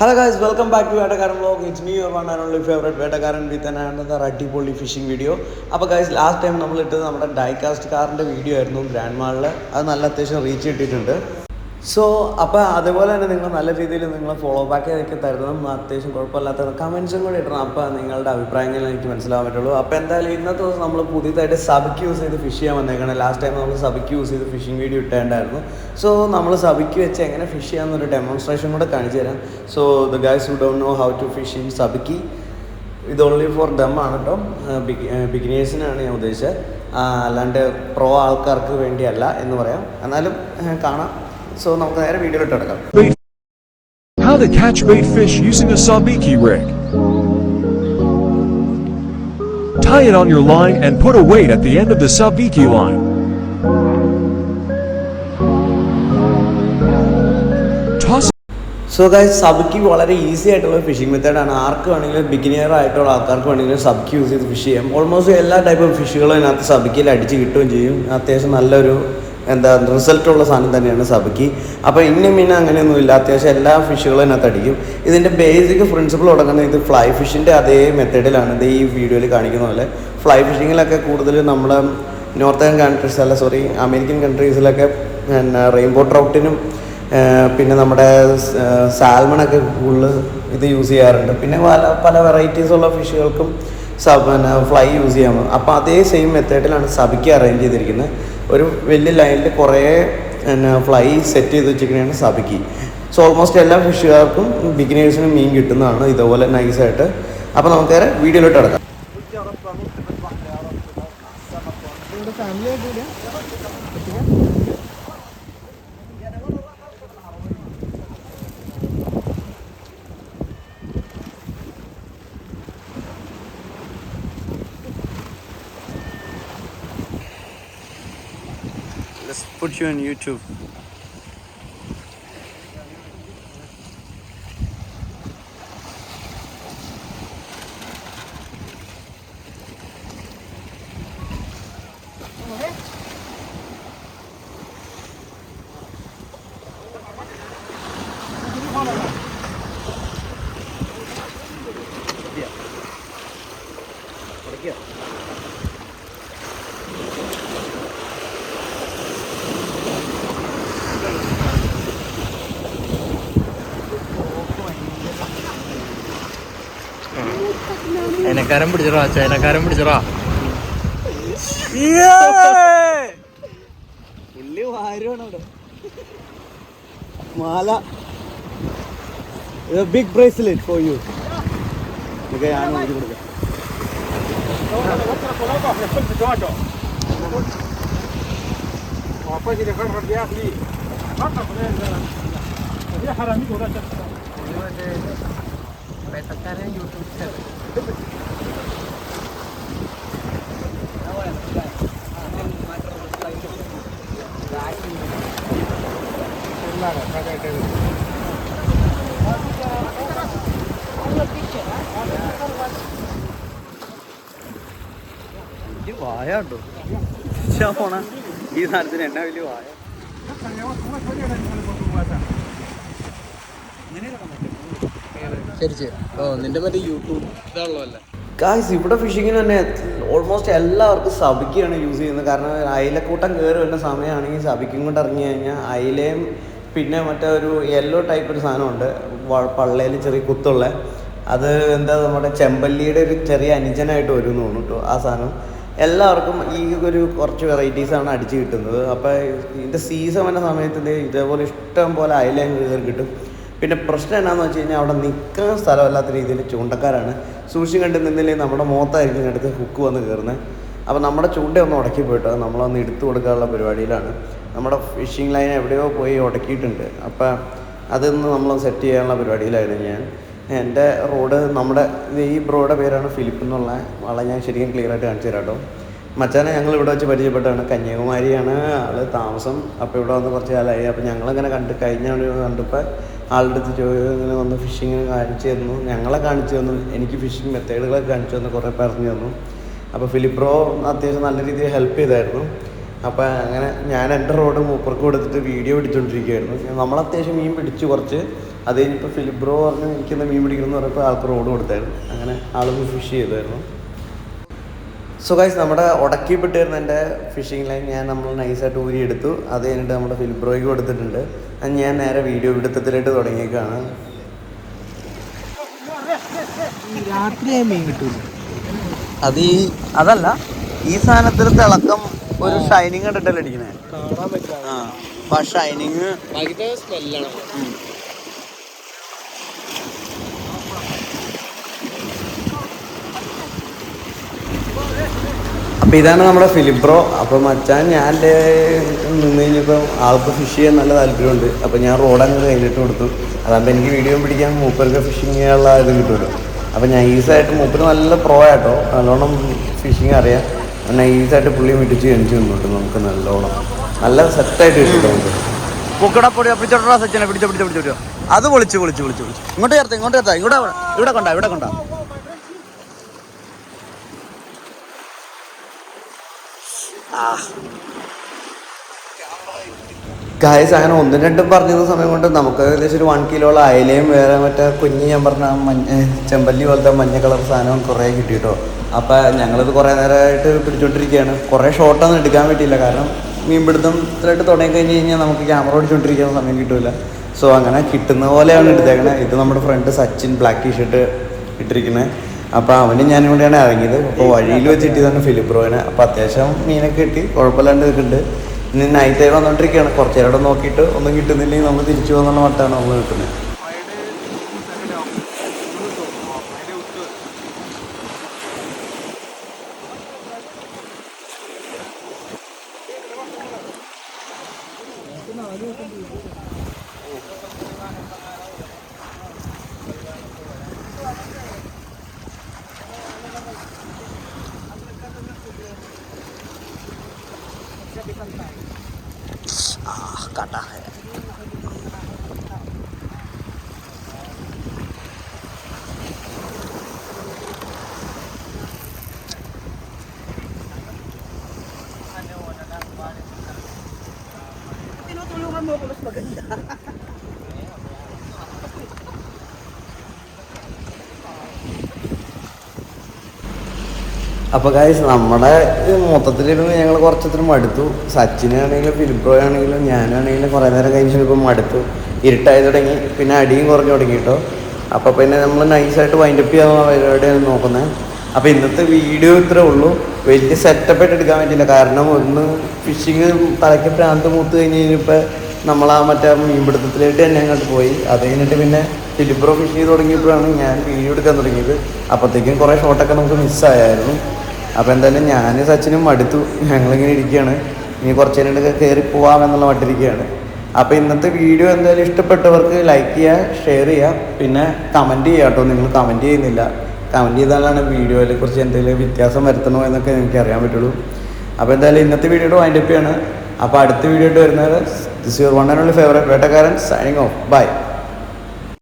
Hello guys, welcome back to Vetakaran Vlog. It's me, your one and only favorite Vetakaran with another Attipolli fishing video. അപ്പോൾ guys, last time നമ്മൾ ഇട്ടത് നമ്മുടെ die-cast കാറിൻ്റെ video ആയിരുന്നു grand മാളിൽ. അത് നല്ല അത്യാവശ്യം റീച്ച് ഇട്ടിട്ടുണ്ട്. സോ അപ്പോൾ അതുപോലെ തന്നെ നിങ്ങൾ നല്ല രീതിയിൽ നിങ്ങൾ ഫോളോ ബാക്ക് ഒക്കെ തരുന്നതും അത്യാവശ്യം കുഴപ്പമില്ലാത്ത കമൻസും കൂടി ഇടണം. അപ്പോൾ നിങ്ങളുടെ അഭിപ്രായങ്ങൾ എനിക്ക് മനസ്സിലാവാൻ പറ്റുള്ളൂ. അപ്പോൾ എന്തായാലും ഇന്നത്തെ ദിവസം നമ്മൾ പുതിയതായിട്ട് സബിക്ക് യൂസ് ചെയ്ത് ഫിഷ് ചെയ്യാൻ വന്നേക്കണം. ലാസ്റ്റ് ടൈം നമ്മൾ സബിക്ക് യൂസ് ചെയ്ത് ഫിഷിംഗ് വീഡിയോ ഇട്ടേണ്ടായിരുന്നു. സോ നമ്മൾ സബിക്ക് വെച്ച് എങ്ങനെ ഫിഷ് ചെയ്യാമെന്നൊരു ഡെമോൺസ്ട്രേഷൻ കൂടെ കാണിച്ചു തരാം. So the guys who don't know how to fish in sabiki, ഇത് ഓൺലി ഫോർ ദം ആണ് കേട്ടോ. ബിഗിനേഴ്സിനാണ് ഞാൻ ഉദ്ദേശിച്ചത്, അല്ലാണ്ട് പ്രോ ആൾക്കാർക്ക് വേണ്ടിയല്ല എന്ന് പറയാം. എന്നാലും കാണാം. സോ നമുക്ക് നേരെ വീഡിയോയിലോട്ട് എടുക്കാം. How to catch bait fish using a sabiki rig. Tie it on your line and put a weight at the end of the sabiki line. Toss. So guys, sabiki വളരെ ഈസി ആയിട്ടുള്ള phishing മെത്തേഡാണ്. ആർക്ക് വേണമെങ്കിലും ബിഗിനിയർ ആയിട്ടുള്ള ആൾക്കാർക്ക് വേണമെങ്കിലും സബിക്ക് use ചെയ്ത് fish ചെയ്യാം. Almost എല്ലാ ടൈപ്പ് ഓഫ് ഫിഷുകളും അതിനകത്ത് സബിക്കിൽ അടിച്ച് കിട്ടുകയും ചെയ്യും. അത്യാവശ്യം നല്ലൊരു റിസൾട്ടുള്ള സാധനം തന്നെയാണ് സബിക്ക്. അപ്പോൾ ഇന്ന മീൻ അങ്ങനെയൊന്നുമില്ല, അത്യാവശ്യം എല്ലാ ഫിഷുകളും അതിനകത്ത് അടിക്കും. ഇതിൻ്റെ ബേസിക് പ്രിൻസിപ്പിൾ തുടങ്ങുന്നത് ഇത് ഫ്ലൈ ഫിഷിൻ്റെ അതേ മെത്തേഡിലാണ്. ഇത് ഈ വീഡിയോയിൽ കാണിക്കുന്ന പോലെ ഫ്ലൈ ഫിഷിങ്ങിലൊക്കെ കൂടുതൽ നമ്മുടെ നോർത്തേൺ കൺട്രീസ് അമേരിക്കൻ കൺട്രീസിലൊക്കെ പിന്നെ റെയിൻബോ ട്രൗട്ടിനും പിന്നെ നമ്മുടെ സാൽമണൊക്കെ കൂടുതൽ ഇത് യൂസ് ചെയ്യാറുണ്ട്. പിന്നെ പല വെറൈറ്റീസുള്ള ഫിഷുകൾക്കും പിന്നെ ഫ്ലൈ യൂസ് ചെയ്യാമോ. അപ്പോൾ അതേ സെയിം മെത്തേഡിലാണ് സബിക്ക് അറേഞ്ച് ചെയ്തിരിക്കുന്നത്. ഒരു വലിയ ലൈനിൽ കുറേ പിന്നെ ഫ്ലൈ സെറ്റ് ചെയ്ത് വെച്ചിരിക്കുന്നതാണ് സബിക്ക്. സോ ഓൾമോസ്റ്റ് എല്ലാ ഫിഷുകാർക്കും ബിഗിനേഴ്സിനും മീൻ കിട്ടുന്നതാണ് ഇതുപോലെ നൈസായിട്ട്. അപ്പോൾ നമുക്ക് വീഡിയോയിലോട്ട് എടുക്കാം. Let's put you on YouTube. ചൈനക്കാരൻ പിടിച്ചറാ പുള്ളി വാരുവാണ് അവിടെ. മാല big bracelet for you. Okay, ഞാൻ എഴുതി കൊടുക്കാം. വായോ പോണ ഈ സാധനത്തിന് എന്നാ വലിയ വായ. നിന്റെ മറ്റേ യൂട്യൂബ് ഇതാണല്ലോ അല്ലേ ഗായ്സ്, ഇവിടെ ഫിഷിങ്ങിന് തന്നെ ഓൾമോസ്റ്റ് എല്ലാവർക്കും സബിക്കാണ് യൂസ് ചെയ്യുന്നത്. കാരണം അയിലക്കൂട്ടം കയറി വരുന്ന സമയമാണെങ്കിൽ സബിക്കും കൊണ്ട് ഇറങ്ങി കഴിഞ്ഞാൽ അയിലയും പിന്നെ മറ്റേ ഒരു യെല്ലോ ടൈപ്പ് ഒരു സാധനമുണ്ട് പള്ളയിൽ ചെറിയ കുത്തുള്ള, അത് എന്താ നമ്മുടെ ചെമ്പല്ലിയുടെ ഒരു ചെറിയ അനുജനായിട്ട് വരും എന്ന് തോന്നുന്നു കേട്ടോ. ആ സാധനം എല്ലാവർക്കും ഈ ഒരു കുറച്ച് വെറൈറ്റീസാണ് അടിച്ച് കിട്ടുന്നത്. അപ്പോൾ ഇതിൻ്റെ സീസൺ വന്ന സമയത്ത് ഇതേപോലെ ഇഷ്ടം പോലെ അയിലയും കയറി കിട്ടും. പിന്നെ പ്രശ്നം എന്നാന്ന് വെച്ച് കഴിഞ്ഞാൽ അവിടെ നിൽക്കാൻ സ്ഥലമല്ലാത്ത രീതിയിൽ ചൂണ്ടക്കാരാണ്. സൂക്ഷിച്ച് കണ്ട് നിന്നില്ലെങ്കിൽ നമ്മുടെ മുഖത്തായിരിക്കും അടുത്ത് ഹുക്ക് വന്ന് കയറുന്നത്. അപ്പോൾ നമ്മുടെ ചൂണ്ടയൊന്ന് ഉടക്കി പോയിട്ട് നമ്മളൊന്ന് എടുത്തു കൊടുക്കാനുള്ള പരിപാടിയിലാണ്. നമ്മുടെ ഫിഷിംഗ് ലൈൻ എവിടെയോ പോയി ഉടക്കിയിട്ടുണ്ട്. അപ്പം അതൊന്ന് നമ്മൾ സെറ്റ് ചെയ്യാനുള്ള പരിപാടിയിലായിരുന്നു ഞാൻ. എൻ്റെ റോഡ് നമ്മുടെ ഈ ബ്രോയുടെ പേരാണ് ഫിലിപ്പ് എന്നുള്ള ആളെ ഞാൻ ശരിക്കും ക്ലിയറായിട്ട് കാണിച്ചു തരാം കേട്ടോ. മച്ചാനെ ഞങ്ങൾ ഇവിടെ വെച്ച് പരിചയപ്പെട്ടാണ്. കന്യാകുമാരിയാണ് ആൾ താമസം. അപ്പോൾ ഇവിടെ വന്ന് കുറച്ച് കാലമായി. അപ്പോൾ ഞങ്ങളിങ്ങനെ കണ്ടപ്പോൾ ആളുടെ അടുത്ത് ഇങ്ങനെ വന്ന് ഫിഷിങ് കാണിച്ചു തന്നു, ഞങ്ങളെ കാണിച്ചു തന്നു, എനിക്ക് ഫിഷിങ് മെത്തേഡുകളൊക്കെ കാണിച്ചു തന്നു, കുറേ പറഞ്ഞു തന്നു. അപ്പോൾ ഫിലിപ്പ് ബ്രോ അത്യാവശ്യം നല്ല രീതിയിൽ ഹെൽപ്പ് ചെയ്തായിരുന്നു. അപ്പോൾ അങ്ങനെ ഞാൻ എൻ്റെ റോഡ് മൂപ്പർക്ക് കൊടുത്തിട്ട് വീഡിയോ പിടിച്ചുകൊണ്ടിരിക്കുകയായിരുന്നു. നമ്മളത്യാവശ്യം മീൻ പിടിച്ച് കുറച്ച് അത് കഴിഞ്ഞിപ്പോൾ ഫിലിപ്പ് ബ്രോ പറഞ്ഞു എനിക്കൊന്ന് മീൻ പിടിക്കണം എന്ന് പറഞ്ഞപ്പോൾ ആൾക്ക് റോഡ് കൊടുത്തായിരുന്നു. അങ്ങനെ ആളൊന്ന് ഫിഷ് ചെയ്തായിരുന്നു. സോ ഗൈസ്, നമ്മുടെ ഉടക്കിപ്പെട്ടിരുന്ന എൻ്റെ ഫിഷിംഗ് ലൈൻ നമ്മൾ നൈസായിട്ട് ഊരി എടുത്തു. അത് കഴിഞ്ഞിട്ട് നമ്മുടെ ഫിലിപ്പ് ബ്രോയ്ക്ക് കൊടുത്തിട്ടുണ്ട്. അത് ഞാൻ നേരെ വീഡിയോ പിടുത്തത്തിലായിട്ട് തുടങ്ങിയേക്കാണ്. രാത്രി മീൻ കിട്ടൂല. അതല്ല, ഈ സാധനത്തിൽ തിളക്കം ഒരു ഷൈനിങ് കണ്ടിട്ടല്ലേ അടിക്കണേ. കാണാൻ പറ്റില്ല. ആ ഷൈനിങ് സ്മെല്ലാണ്. അപ്പോൾ ഇതാണ് നമ്മുടെ ഫിലിപ്പ് ബ്രോ. അപ്പോൾ മച്ചാൻ ഞാൻ നിന്ന് കഴിഞ്ഞപ്പോൾ ആൾക്ക് ഫിഷ് ചെയ്യാൻ നല്ല താല്പര്യമുണ്ട്. അപ്പോൾ ഞാൻ റോഡങ്ങ് കഴിഞ്ഞിട്ട് കൊടുത്തു. അതാകുമ്പോൾ എനിക്ക് വീഡിയോ പിടിക്കാൻ മൂപ്പർക്ക് ഫിഷിങ് ചെയ്യാനുള്ള ഇത് കിട്ടുമല്ലോ. അപ്പോൾ നൈസായിട്ട് മൂപ്പര് നല്ല പ്രോ ആട്ടോ, നല്ലോണം ഫിഷിങ് അറിയാം. നൈസായിട്ട് പുള്ളി മിടിച്ച് ജനിച്ച് നിന്നോട്ട് നമുക്ക് നല്ല സെറ്റായിട്ട് കിട്ടും. നമുക്ക് പൂക്കടപ്പൊടി പിടിച്ചോട്ടാ സച്ചിനെ, പിടിച്ചോ. അത് പൊളിച്ചു. ഇങ്ങോട്ട് ചേർത്താ ഇവിടെ കൊണ്ടാ. ഗായ്സ്, അങ്ങനെ 1-2 പറഞ്ഞ സമയം കൊണ്ട് നമുക്ക് ഏകദേശം ഒരു 1 കിലോളം അയലയും വേറെ മറ്റേ കുഞ്ഞ് ഞാൻ പറഞ്ഞ ചെമ്പല്ലി പോലത്തെ മഞ്ഞ കളർ സാധനം കുറേ കിട്ടി കേട്ടോ. അപ്പോൾ ഞങ്ങളിത് കുറേ നേരമായിട്ട് പിടിച്ചോണ്ടിരിക്കുകയാണ്. കുറേ ഷോട്ടൊന്നും എടുക്കാൻ പറ്റിയില്ല, കാരണം മീൻപിടുത്തത്തിലായിട്ട് തുടങ്ങി കഴിഞ്ഞ് കഴിഞ്ഞാൽ നമുക്ക് ക്യാമറ ഓടിച്ചുകൊണ്ടിരിക്കാൻ സമയം കിട്ടില്ല. സോ അങ്ങനെ കിട്ടുന്ന പോലെയാണ് എടുത്തേക്കണത്. ഇത് നമ്മുടെ ഫ്രണ്ട് സച്ചിൻ ബ്ലാക്ക് ടീഷർട്ട് ഇട്ടിരിക്കുന്നത്. അപ്പോൾ അവനും ഞാനിവിടെയാണ് ഇറങ്ങിയത്. അപ്പോൾ വഴിയിൽ വെച്ചിട്ട് തന്നെ ഫിലിപ്പ് ബ്രോയിനെ. അപ്പോൾ അത്യാവശ്യം മീനൊക്കെ കിട്ടി, കുഴപ്പമില്ലാണ്ട് നിൽക്കുന്നുണ്ട്. ഇനി നൈറ്റ് ആയി വന്നുകൊണ്ടിരിക്കുകയാണ്. കുറച്ച് നേരം നോക്കിയിട്ട് ഒന്നും കിട്ടുന്നില്ലെങ്കിൽ നമ്മൾ തിരിച്ചു പോകുന്നുള്ള മട്ടാണ് നമ്മൾ നിൽക്കുന്നത്. काटा है tinutulungan mo ako mas maganda. അപ്പോൾ ഗൈസ്, നമ്മുടെ മൊത്തത്തിലിരുന്ന് ഞങ്ങൾ കുറച്ചത്തിന് മടുത്തു. സച്ചിനാണെങ്കിലും ഫിലിപ്പ് ബ്രോ ആണെങ്കിലും ഞാനാണെങ്കിലും കുറേ നേരം കഴിഞ്ഞ് ഇപ്പം മടുത്തു. ഇരുട്ടായി തുടങ്ങി, പിന്നെ അടിയും കുറഞ്ഞു തുടങ്ങി കേട്ടോ. അപ്പോൾ പിന്നെ നമ്മൾ നൈസായിട്ട് വൈൻഡപ്പ് ചെയ്യാനുള്ള പരിപാടിയാണ് നോക്കുന്നത്. അപ്പോൾ ഇന്നത്തെ വീഡിയോ ഇത്രേ ഉള്ളൂ. വലിയ സെറ്റപ്പായിട്ട് എടുക്കാൻ പറ്റില്ല, കാരണം ഒന്ന് ഫിഷിങ് തലയ്ക്ക് പ്രാന്ത് മൂത്ത് കഴിഞ്ഞ് കഴിഞ്ഞപ്പോൾ നമ്മൾ ആ മറ്റേ മീൻപിടുത്തത്തിലായിട്ട് തന്നെ അങ്ങോട്ട് പോയി. അത് കഴിഞ്ഞിട്ട് പിന്നെ ഫിലിപ്പ് ബ്രോ ഫിഷ് ചെയ്ത് തുടങ്ങിയപ്പോഴാണ് ഞാൻ വീഡിയോ എടുക്കാൻ തുടങ്ങിയത്. അപ്പോഴത്തേക്കും കുറേ ഷോട്ടൊക്കെ നമുക്ക് മിസ്സായായിരുന്നു. അപ്പോൾ എന്തായാലും ഞാൻ സച്ചിനും മടുത്തു, ഞങ്ങളിങ്ങനെ ഇരിക്കുകയാണ്. ഇനി കുറച്ച് നേരം കയറി പോവാമെന്നുള്ള മട്ടിരിക്കുകയാണ്. അപ്പോൾ ഇന്നത്തെ വീഡിയോ എന്തായാലും ഇഷ്ടപ്പെട്ടവർക്ക് ലൈക്ക് ചെയ്യുക, ഷെയർ ചെയ്യുക, പിന്നെ കമൻറ്റ് ചെയ്യുക കേട്ടോ. നിങ്ങൾ കമൻറ്റ് ചെയ്യുന്നില്ല. കമൻറ്റ് ചെയ്താലാണ് വീഡിയോയിലെ കുറിച്ച് എന്തെങ്കിലും വ്യത്യാസം വരുത്തണോ എന്നൊക്കെ എനിക്ക് അറിയാൻ പറ്റുള്ളൂ. അപ്പോൾ എന്തായാലും ഇന്നത്തെ വീഡിയോയുടെ വൈൻഡപ്പ് ചെയ്യാണ്. അപ്പോൾ അടുത്ത വീഡിയോ ആയിട്ട് വരുന്നത് this your one and only favourite വേട്ടക്കാരൻ സൈനിങ് ഓഫ്. ബൈ.